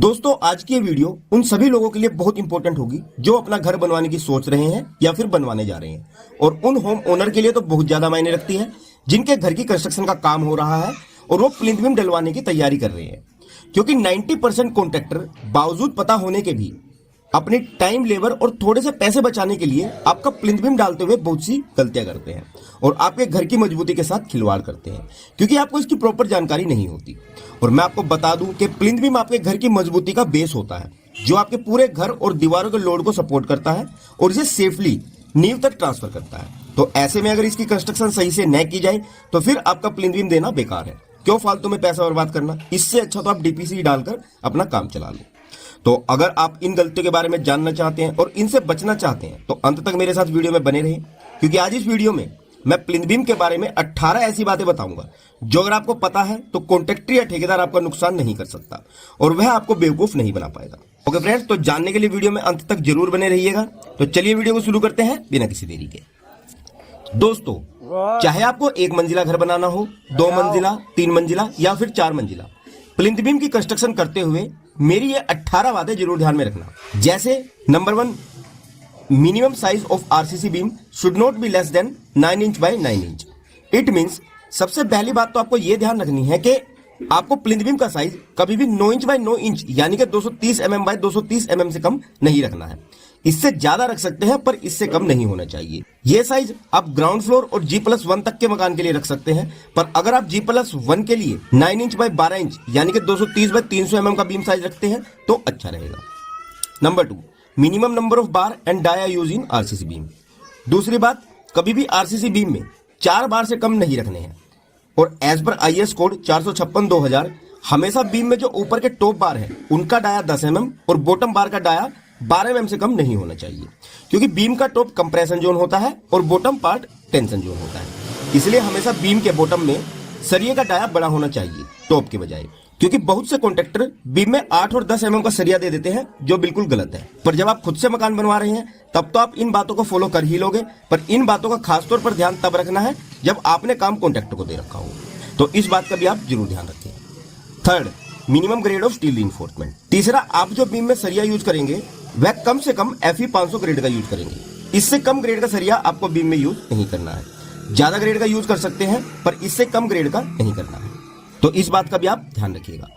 दोस्तों आज की ये वीडियो उन सभी लोगों के लिए बहुत इंपॉर्टेंट होगी जो अपना घर बनवाने की सोच रहे हैं या फिर बनवाने जा रहे हैं, और उन होम ओनर के लिए तो बहुत ज्यादा मायने रखती है जिनके घर की कंस्ट्रक्शन का काम हो रहा है और वो प्लिंथ बीम डलवाने की तैयारी कर रहे हैं। क्योंकि 90% कॉन्ट्रैक्टर बावजूद पता होने के भी अपनी टाइम, लेबर और थोड़े से पैसे बचाने के लिए आपका प्लिंथ बीम डालते हुए बहुत सी गलतियां करते हैं और आपके घर की मजबूती के साथ खिलवाड़ करते हैं, क्योंकि आपको इसकी प्रॉपर जानकारी नहीं होती। और मैं आपको बता दूं कि प्लिंथ बीम आपके घर की मजबूती का बेस होता है, जो आपके पूरे घर और दीवारों के लोड को सपोर्ट करता है और इसे सेफली नींव तक ट्रांसफर करता है। तो ऐसे में अगर इसकी कंस्ट्रक्शन सही से न की जाए तो फिर आपका प्लिंथ बीम देना बेकार है। क्यों फालतू में पैसा बर्बाद करना, इससे अच्छा तो आप डीपीसी डालकर अपना काम चला लो। तो अगर आप इन गलतियों के बारे में जानना चाहते हैं और इनसे बचना चाहते हैं तो अंत तक मेरे साथ वीडियो में बने रहें, क्योंकि आज इस वीडियो में मैं प्लिंथ बीम के बारे में 18 ऐसी बातें बताऊंगा जो अगर आपको पता है तो कॉन्ट्रैक्टर या ठेकेदार आपका नुकसान नहीं कर सकता और वह आपको बेवकूफ नहीं बना पाएगा। ओके फ्रेंड्स, तो जानने के लिए वीडियो में अंत तक जरूर बने रहिएगा। तो चलिए वीडियो को शुरू करते हैं बिना किसी देरी के। दोस्तों, चाहे आपको 1 मंजिला घर बनाना हो, 2 मंजिला, 3 मंजिला या फिर 4 मंजिला, प्लिंथ बीम की कंस्ट्रक्शन करते हुए मेरी ये 18 बातें जरूर ध्यान में रखना। जैसे number 1, minimum size of RCC beam should not be less then 9 inch by 9 inch. It means सबसे पहली बात तो आपको यह ध्यान रखनी है कि आपको प्लिंथ बीम का साइज कभी भी 9 इंच बाय 9 इंच यानी कि 230 mm बाय 230 mm से कम नहीं रखना है। इससे ज्यादा रख सकते हैं पर इससे कम नहीं होना चाहिए। यह साइज आप ग्राउंड फ्लोर और G+1 तक के मकान के लिए रख सकते हैं, पर अगर आप G+1 के लिए 9 इंच बाय 12 इंच यानी कि 230 बाय 300 mm का बीम साइज रखते हैं तो अच्छा रहेगा। Number 2, minimum number of bar and dia use in RCC beam. दूसरी बात, कभी भी आरसीसी बीम में 4 बार से कम नहीं रखने हैं। और एज पर IS कोड 456/2000 हमेशा बीम में जो ऊपर के टॉप बार है उनका डाया 10 mm और बॉटम बार का डाया 12 mm से कम नहीं होना चाहिए, क्योंकि बीम का टॉप कंप्रेशन जोन होता है और बॉटम पार्ट टेंशन जोन होता है। इसलिए हमेशा बीम के बॉटम में सरिये का डाया बड़ा होना चाहिए टॉप के बजाय, क्योंकि बहुत से कॉन्ट्रैक्टर बीम में 8 और 10 mm का सरिया दे देते हैं जो बिल्कुल गलत है। पर जब आप खुद से मकान बनवा रहे हैं तब तो आप इन बातों को फॉलो कर ही लोगे, पर इन बातों का खासतौर पर ध्यान तब रखना है जब आपने काम कॉन्ट्रैक्टर को दे रखा हो। तो इस बात का भी आप जरूर ध्यान रखें। Third, minimum grade of steel reinforcement. तीसरा, आप जो बीम में सरिया यूज करेंगे वह कम से कम FE 500 ग्रेड का यूज करेंगे। इससे कम ग्रेड का सरिया आपको बीम में यूज नहीं करना है। ज्यादा ग्रेड का यूज कर सकते हैं पर इससे कम ग्रेड का नहीं करना है। तो इस बात का भी आप ध्यान रखिएगा।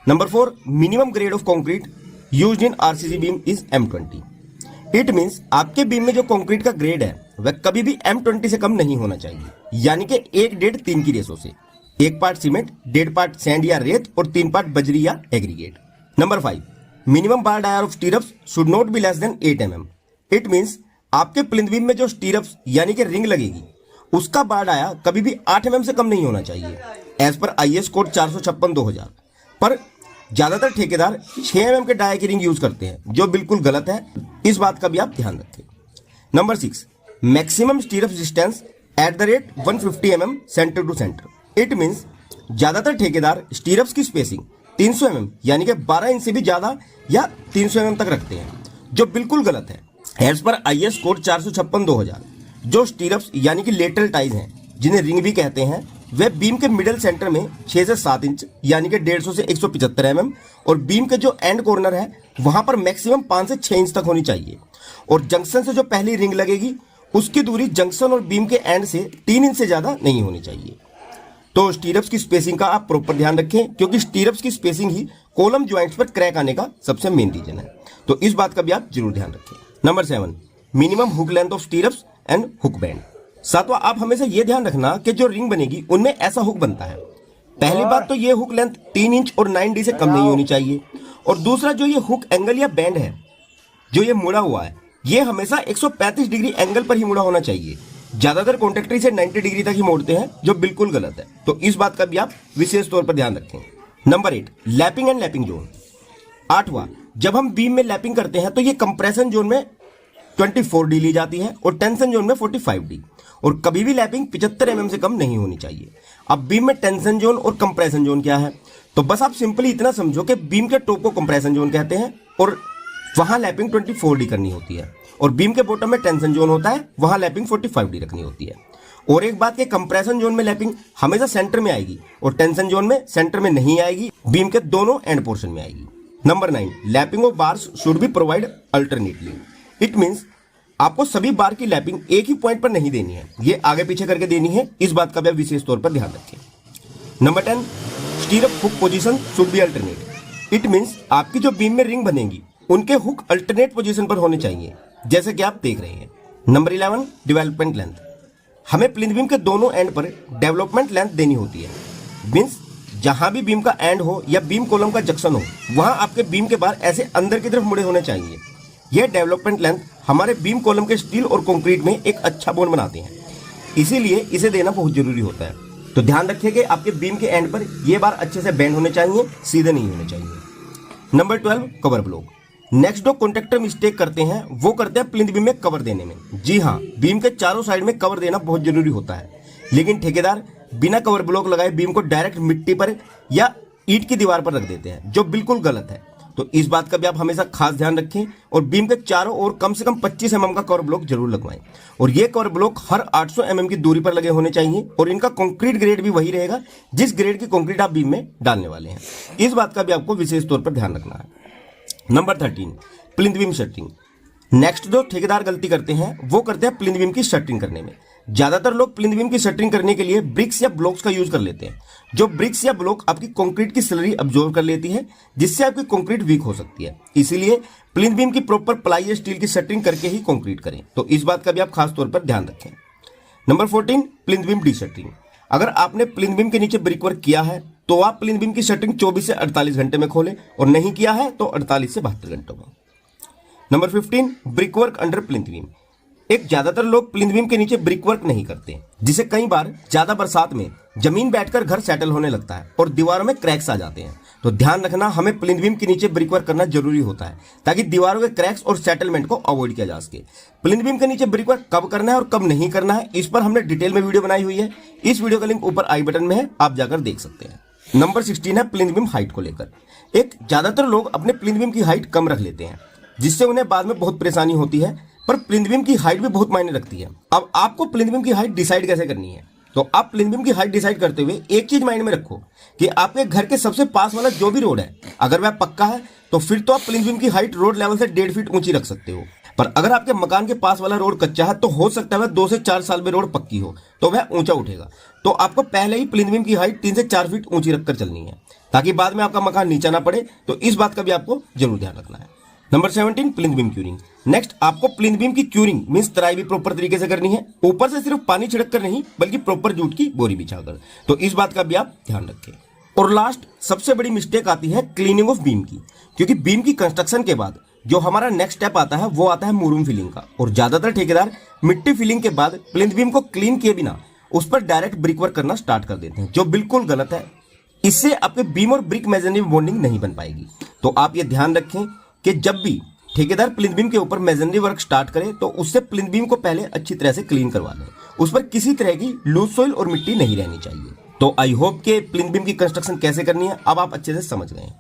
Number 4, minimum grade of concrete used in RCC beam is M20। It means आपके बीम में जो कंक्रीट का ग्रेड है वह कभी भी M20 से कम नहीं होना चाहिए, यानी कि 1:3 की रेशो से 1 पार्ट सीमेंट, 1.5 पार्ट सैंड या रेत और 3 पार्ट बजरी या aggregate. Number 5, minimum bar dia of stirrups should not be less than 8 mm। It means आपके प्लिंथ बीम में जो स्टीरअप्स यानी कि रिंग लगेगी उसका बार डाया कभी भी 8 mm से कम नहीं होना चाहिए एज पर IS कोड 456/2000। पर ज्यादातर ठेकेदार 6 mm के डाया की रिंग यूज करते हैं जो बिल्कुल गलत है। इस बात का भी आप ध्यान रखें। Number 6, maximum stirrup distance at the rate 150 mm centre to centre. It means ज्यादातर ठेकेदार स्टीरअप्स की स्पेसिंग 300 mm यानी कि 12 इंच से भी ज्यादा या 300 mm तक रखते हैं, जो बिल्कुल गलत है। एज पर IS कोड 456/2000 जो स्टीरअप्स यानी कि लेटरल टाइज हैं, जिन्हें रिंग भी कहते हैं, वे बीम के मिडिल सेंटर में 6 से 7 इंच यानी कि 150 से 175 mm और बीम के जो एंड कॉर्नर है वहां पर मैक्सिमम 5 से 6 इंच तक होनी चाहिए। और जंक्शन से जो पहली रिंग लगेगी उसकी दूरी जंक्शन और बीम के एंड से 3 इंच से ज्यादा नहीं होनी चाहिए। तो स्टीरअप्स की स्पेसिंग का आप प्रॉपर ध्यान रखें, क्योंकि स्टीरअप्स की स्पेसिंग ही कॉलम ज्वाइंट्स पर क्रैक आने का सबसे मेन रीजन है। तो इस बात का भी आप जरूर ध्यान रखें। Number 7, minimum hook length of स्टीरअप्स and hook band. सातवां, आप हमेशा यह ध्यान रखना कि जो रिंग बनेगी उनमें ऐसा हुक बनता है। पहली बात तो ये हुक लेंथ 3 इंच और 9D से कम नहीं होनी चाहिए। और दूसरा, जो ये हुक एंगल या बैंड है जो ये मुड़ा हुआ है ये हमेशा 135 डिग्री एंगल पर ही मुड़ा होना चाहिए। ज्यादातर कॉन्ट्रैक्टर इसे 90 डिग्री तक ही मोड़ते हैं जो बिल्कुल गलत है। तो इस बात का भी आप विशेष तौर पर ध्यान रखें। Number 8, lapping and lapping zone. 8वां, जब हम बीम में लैपिंग करते हैं तो ये कंप्रेशन जोन में 24D ली जाती है और टेंशन जोन में 45D। और कभी भी लैपिंग 75 mm से कम नहीं होनी चाहिए। अब बीम में टेंशन जोन और कंप्रेशन जोन क्या है, तो बस आप सिंपली इतना समझो कि बीम के टॉप को कंप्रेशन जोन कहते हैं और वहां लैपिंग 24D करनी होती है, और बीम के बॉटम में टेंशन जोन होता है, वहां लैपिंग 45D रखनी होती है। और एक बात, के कंप्रेशन जोन में लैपिंग हमेशा सेंटर में आएगी और टेंशन जोन में सेंटर में नहीं आएगी, बीम के दोनों एंड पोर्शन में आएगी। Number 9, lapping of bars should be provide alternately. It means आपको सभी बार की लैपिंग एक ही पॉइंट पर नहीं देनी है, ये आगे पीछे करके देनी है। इस बात का भी आप विशेष तौर पर ध्यान रखें। Number 10, स्टीरअप hook position should be alternate. It means आपकी जो बीम में रिंग बनेगी उनके हुक अल्टरनेट पोजीशन पर होने चाहिए, जैसे कि आप देख रहे हैं। Number 11, development length. हमें प्लिंथ बीम के दोनों एंड पर डेवलपमेंट लेंथ देनी होती है। मीन्स जहां भी बीम का एंड हो या बीम कॉलम का जंक्शन हो, वहां आपके बीम के बार ऐसे अंदर की तरफ मुड़े होने चाहिए। यह डेवलपमेंट लेंथ हमारे बीम कॉलम के स्टील और कंक्रीट में एक अच्छा बॉन्ड बनाते हैं, इसीलिए इसे देना बहुत जरूरी होता है। तो ध्यान रखिए कि आपके बीम के एंड पर ये बार अच्छे से बेंड होने चाहिए, सीधे नहीं होने चाहिए। Number 12, cover block. नेक्स्ट जो कॉन्ट्रैक्टर मिस्टेक करते हैं वो करते हैं प्लिंथ बीम में कवर देने में। जी हाँ, बीम के चारों साइड में कवर देना बहुत जरूरी होता है, लेकिन ठेकेदार बिना कवर ब्लॉक लगाए बीम को डायरेक्ट मिट्टी पर या ईंट की दीवार पर रख देते हैं, जो बिल्कुल गलत है। तो इस बात का भी आप हमेशा खास ध्यान रखें और बीम के चारों ओर कम से कम 25 mm का कवर ब्लॉक जरूर लगवाएं। और ये कवर ब्लॉक हर 800 mm की दूरी पर लगे होने चाहिए और इनका कंक्रीट ग्रेड भी वही रहेगा जिस ग्रेड की कंक्रीट आप बीम में डालने वाले हैं। इस बात का भी आपको विशेष तौर पर ध्यान रखना है। Number 13, plinth beam shuttering. Next जो ठेकेदार गलती करते हैं वो करते हैं प्लिंथ बीम की शटरिंग करने में। ज्यादातर लोग प्लिंथ बीम की शटरिंग करने के लिए ब्रिक्स या ब्लॉक्स का यूज कर लेते हैं। जो ब्रिक्स या ब्लॉक आपकी कंक्रीट की स्लरी अब्जॉर्ब कर लेती है, जिससे आपकी कंक्रीट वीक हो सकती है। इसीलिए प्लिंथ बीम की प्रॉपर प्लाई या स्टील की शटरिंग करके ही कंक्रीट करें। तो इस बात का भी आप खास तौर पर ध्यान रखें। Number 14, plinth beam D shuttering. अगर आपने प्लिंथ बीम के नीचे ब्रिक वर्क किया है तो आप प्लिंथ बीम की शटरिंग 24 से 48 घंटे में खोलें, और नहीं किया है तो 48 से 72 घंटों में। Number 15, brick work under plinth beam. एक ज्यादातर लोग प्लिंथ बीम के नीचे ब्रिक वर्क नहीं करते, जिसे कई बार ज्यादा बरसात में जमीन बैठकर घर सेटल होने लगता है और दीवारों में क्रैक्स आ जाते हैं। तो ध्यान रखना, हमें प्लिंथ बीम के नीचे ब्रिक वर्क करना जरूरी होता है ताकि दीवारों के क्रैक्स और सेटलमेंट को अवॉइड किया जा सके। प्लिंथ बीम के नीचे ब्रिक वर्क कब करना है और कब नहीं करना है, इस पर हमने डिटेल में वीडियो बनाई हुई है। इस वीडियो का लिंक ऊपर आई बटन में है, आप जाकर देख सकते हैं। नंबर 16 है प्लिंथ बीम हाइट को लेकर। एक ज्यादातर लोग अपने प्लिंथ बीम की हाइट कम रख लेते हैं, जिससे उन्हें बाद में बहुत परेशानी होती है। पर प्लिंथ बीम की हाइट भी बहुत मायने रखती है। अब आपको प्लिंथ बीम की हाइट डिसाइड कैसे करनी है, तो आप प्लिंथ बीम की हाइट डिसाइड करते हुए एक चीज माइंड में रखो कि आपके घर के सबसे पास वाला जो भी रोड है, अगर वह पक्का है तो फिर तो आप प्लिंथ बीम की हाइट रोड लेवल से 1.5 फीट ऊंची रख सकते हो। पर अगर आपके मकान के पास वाला रोड कच्चा है तो हो सकता है वह 2 से 4 साल में रोड पक्की हो, तो वह ऊंचा उठेगा। तो आपको पहले ही प्लिंथ बीम की हाइट 3 से 4 फीट ऊंची रखकर चलनी है, ताकि बाद में आपका मकान नीचा ना पड़े। तो इस बात का भी आपको जरूर ध्यान रखना है। Number 17, plinth beam curing. Next आपको प्लिंथ बीम की क्यूरिंग मींस तराई भी प्रॉपर तरीके से करनी है, ऊपर से सिर्फ पानी छिड़क कर नहीं बल्कि प्रॉपर जूट की बोरी बिछाकर। तो इस बात का भी आप ध्यान रखें। और लास्ट सबसे बड़ी मिस्टेक आती है क्लीनिंग ऑफ बीम की, क्योंकि बीम की कंस्ट्रक्शन के बाद जो हमारा नेक्स्ट स्टेप आता है वो आता है मुरूम फिलिंग का। और ज्यादातर ठेकेदार मिट्टी फिलिंग के बाद प्लिंथ बीम को क्लीन किए बिना उस पर डायरेक्ट ब्रिक वर्क करना स्टार्ट कर देते हैं, जो बिल्कुल गलत है। इससे आपके बीम और ब्रिक मेसनरी बॉन्डिंग नहीं बन पाएगी। तो आप ये ध्यान रखें कि जब भी ठेकेदार प्लिंथ बीम के ऊपर मेसनरी वर्क स्टार्ट करे तो उससे प्लिंथ बीम को पहले अच्छी तरह से क्लीन करवा लें। उस पर किसी तरह की लूज सोइल और मिट्टी नहीं रहनी चाहिए। तो आई होप के प्लिंथ बीम की कंस्ट्रक्शन कैसे करनी है अब आप अच्छे से समझ गए हैं।